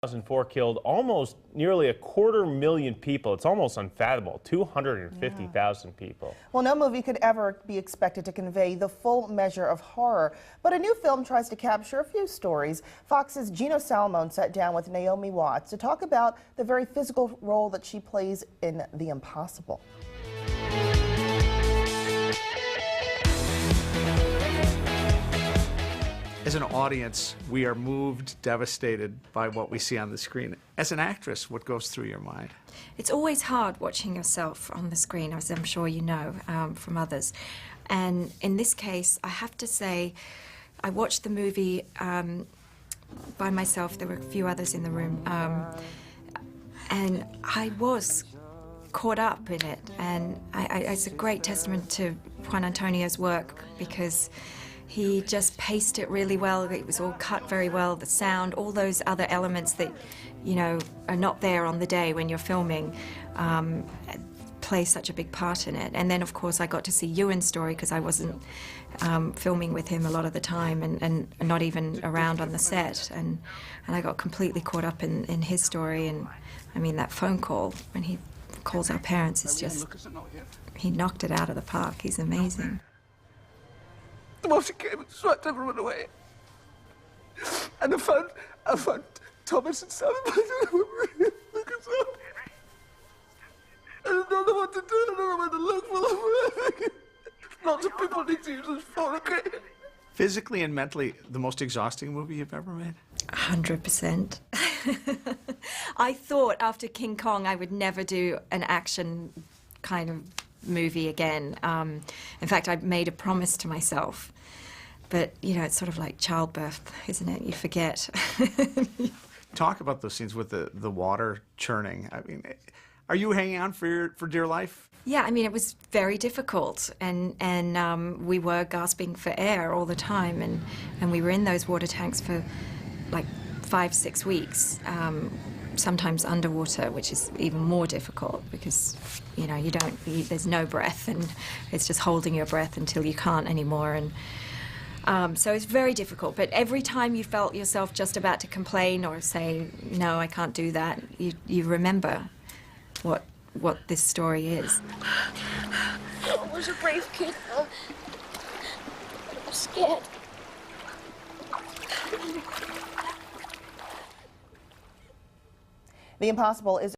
2004 killed almost nearly 250,000 people. It's almost unfathomable, 250,000 people. Well, no movie could ever be expected to convey the full measure of horror, but a new film tries to capture a few stories. Fox's Gino sat down with Naomi Watts to talk about the very physical role that she plays in the impossible. As an audience, we are moved, devastated by what we see on the screen. As an actress, what goes through your mind? It's always hard watching yourself on the screen, as I'm sure you know from others. And in this case, I have to say, I watched the movie by myself. There were a few others in the room. And I was caught up in it. And it's a great testament to Juan Antonio's work, because he just paced it really well. It was all cut very well. The sound, all those other elements that, you know, are not there on the day when you're filming, play such a big part in it. And then, of course, I got to see Ewan's story, because I wasn't filming with him a lot of the time, and not even around on the set. And I got completely caught up in his story. And I mean, that phone call when he calls our parents is just, he knocked it out of the park. He's amazing. The water came and swept everyone away. And I found Thomas and Sam. Look at that. I don't know what to do. I don't know where to look for them. Lots of people need to use this phone, okay? Physically and mentally, the most exhausting movie you've ever made? 100%. I thought after King Kong I would never do an action kind of movie again. In fact, I made a promise to myself. But, you know, it's sort of like childbirth, isn't it? You forget. Talk about those scenes with the water churning. I mean, are you hanging on for dear life? Yeah, I mean, it was very difficult, and we were gasping for air all the time, and we were in those water tanks for like 5-6 weeks, sometimes underwater, which is even more difficult because, you know, there's no breath, and it's just holding your breath until you can't anymore. And so it's very difficult, but every time you felt yourself just about to complain or say, no, I can't do that, you remember what this story is. I was a brave kid. I'm scared. The Impossible is